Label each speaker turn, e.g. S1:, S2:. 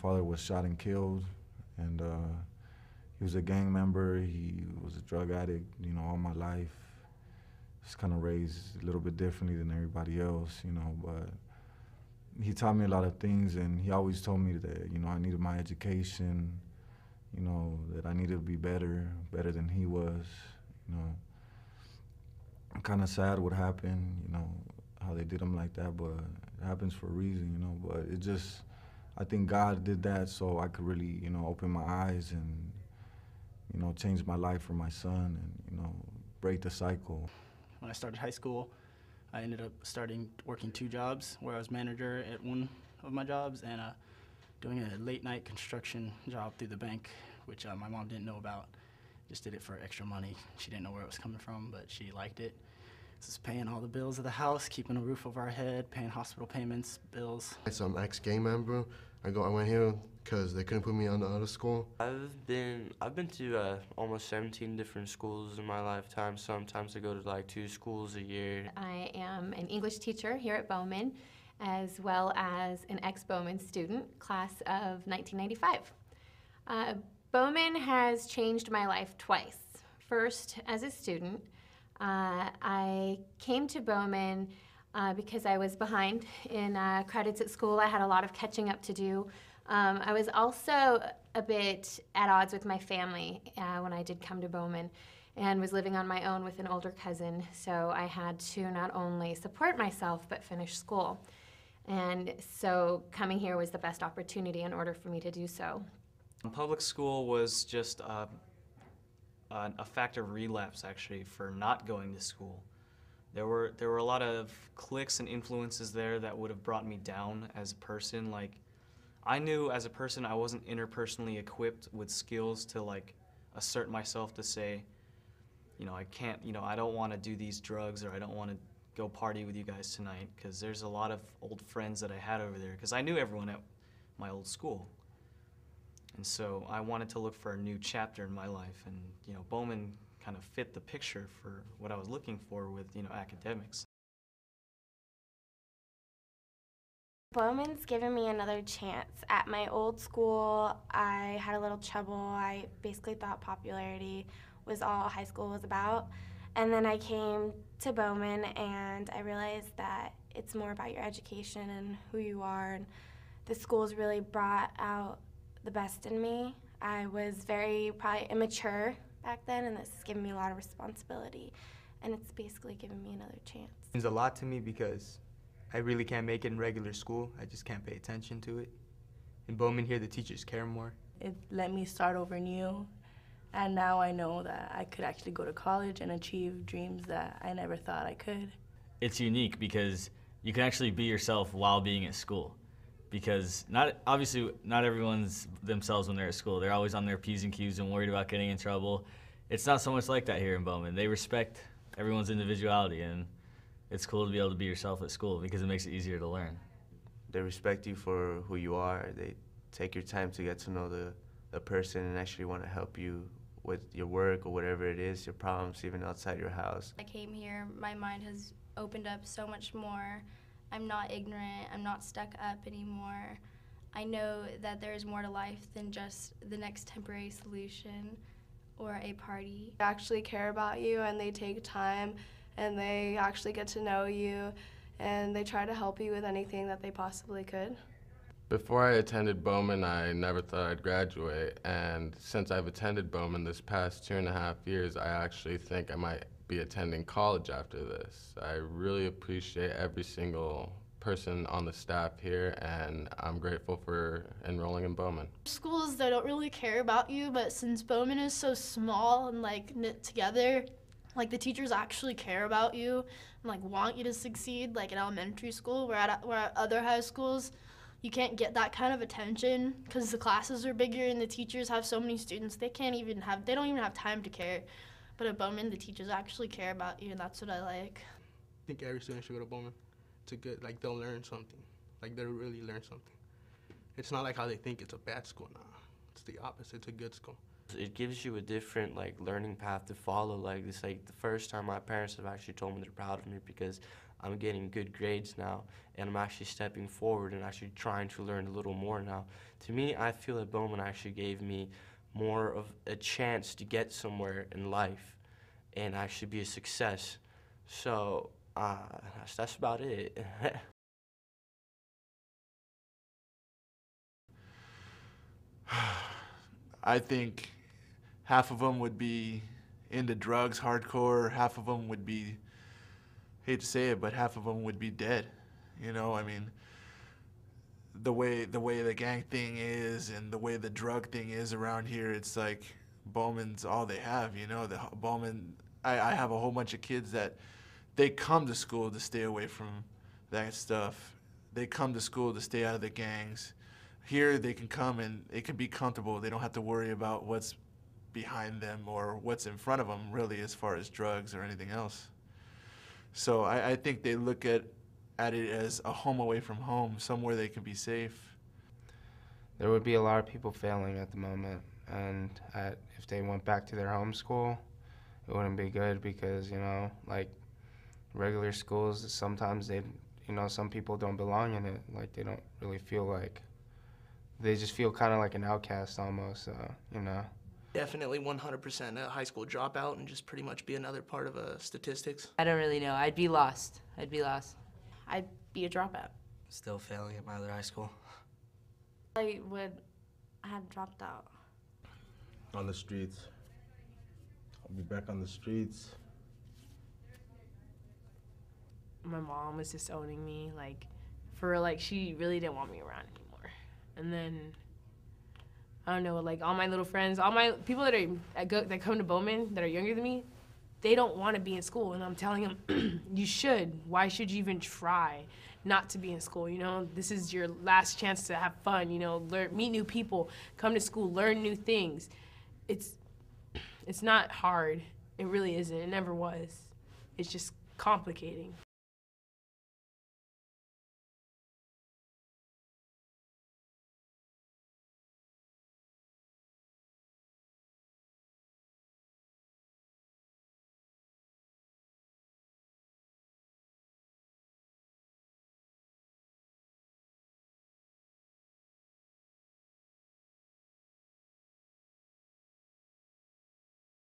S1: father was shot and killed, and he was a gang member. He was a drug addict, all my life. Just kind of raised a little bit differently than everybody else, but he taught me a lot of things, and he always told me that, I needed my education, that I needed to be better than he was, I'm kind of sad what happened, how they did him like that, but it happens for a reason, but it just, I think God did that so I could really, open my eyes and, change my life for my son and, break the cycle.
S2: When I started high school, I ended up working 2 jobs, where I was manager at one of my jobs and doing a late-night construction job through the bank, which my mom didn't know about. Just did it for extra money. She didn't know where it was coming from, but she liked it. This is paying all the bills of the house, keeping a roof over our head, paying hospital payments, bills.
S3: So I'm ex-gang member. I went here because they couldn't put me on the other school.
S4: I've been to almost 17 different schools in my lifetime. Sometimes I go to like 2 schools a year.
S5: I am an English teacher here at Bowman, as well as an ex-Bowman student, class of 1995. Bowman has changed my life twice. First, as a student, I came to Bowman because I was behind in credits at school. I had a lot of catching up to do. I was also a bit at odds with my family when I did come to Bowman, and was living on my own with an older cousin, so I had to not only support myself but finish school. And so coming here was the best opportunity in order for me to do so.
S6: Public school was just a factor of relapse, actually, for not going to school. There were a lot of cliques and influences there that would have brought me down as a person. Like, I knew as a person I wasn't interpersonally equipped with skills to like assert myself to say, I can't, I don't want to do these drugs, or I don't want to go party with you guys tonight, because there's a lot of old friends that I had over there, because I knew everyone at my old school. And so I wanted to look for a new chapter in my life, and Bowman kind of fit the picture for what I was looking for with academics.
S7: Bowman's given me another chance. At my old school, I had a little trouble. I basically thought popularity was all high school was about. And then I came to Bowman and I realized that it's more about your education and who you are. And the school's really brought out the best in me. I was probably immature back then, and this has given me a lot of responsibility. And it's basically given me another chance.
S8: It means a lot to me because I really can't make it in regular school. I just can't pay attention to it. In Bowman here, the teachers care more.
S9: It let me start over new, and now I know that I could actually go to college and achieve dreams that I never thought I could.
S10: It's unique because you can actually be yourself while being at school. Because obviously not everyone's themselves when they're at school. They're always on their P's and Q's and worried about getting in trouble. It's not so much like that here in Bowman. They respect everyone's individuality, and it's cool to be able to be yourself at school because it makes it easier to learn.
S4: They respect you for who you are. They take your time to get to know the person and actually want to help you with your work or whatever it is, your problems, even outside your house.
S11: I came here, my mind has opened up so much more. I'm not ignorant, I'm not stuck up anymore. I know that there is more to life than just the next temporary solution or a party.
S12: They actually care about you, and they take time, and they actually get to know you, and they try to help you with anything that they possibly could.
S3: Before I attended Bowman, I never thought I'd graduate, and since I've attended Bowman this past 2.5 years, I actually think I might be attending college after this. I really appreciate every single person on the staff here, and I'm grateful for enrolling in Bowman.
S13: Schools that don't really care about you, but since Bowman is so small and like knit together, like the teachers actually care about you and like want you to succeed, like in elementary school, where at other high schools you can't get that kind of attention because the classes are bigger and the teachers have so many students they don't even have time to care. But at Bowman, the teachers actually care about you, and that's what I like.
S14: I think every student should go to Bowman. It's a good, like, they'll learn something. Like, they'll really learn something. It's not like how they think it's a bad school now. It's the opposite. It's a good school.
S4: It gives you a different, like, learning path to follow. Like, it's like the first time my parents have actually told me they're proud of me because
S15: I'm getting good grades now, and I'm actually stepping forward and actually trying to learn a little more now. To me, I feel that Bowman actually gave me more of a chance to get somewhere in life and actually be a success. So that's about it.
S1: I think half of them would be into drugs hardcore, half of them would be, hate to say it, but half of them would be dead. You know, I mean, the way the gang thing is and the way the drug thing is around here, it's like Bowman's all they have, you know. The Bowman, I have a whole bunch of kids that they come to school to stay away from that stuff. They come to school to stay out of the gangs. Here they can come and they can be comfortable. They don't have to worry about what's behind them or what's in front of them, really, as far as drugs or anything else. So I think they look at it as a home away from home, somewhere they can be safe.
S16: There would be a lot of people failing at the moment, and if they went back to their home school, it wouldn't be good because, you know, like regular schools, sometimes they, you know, some people don't belong in it. Like they don't really feel like, they just feel kind of like an outcast almost, you know.
S17: Definitely 100% a high school dropout and just pretty much be another part of statistics.
S18: I don't really know. I'd be lost. I'd be a dropout.
S19: Still failing at my other high school.
S12: I would have dropped out.
S20: On the streets. I'll be back on the streets.
S21: My mom was disowning me, like, she really didn't want me around anymore. And then, I don't know, like all my little friends, all my people that come to Bowman that are younger than me, they don't want to be in school. And I'm telling them, you should. Why should you even try not to be in school? You know, this is your last chance to have fun, you know, meet new people, come to school, learn new things. It's not hard. It really isn't. It never was. It's just complicating.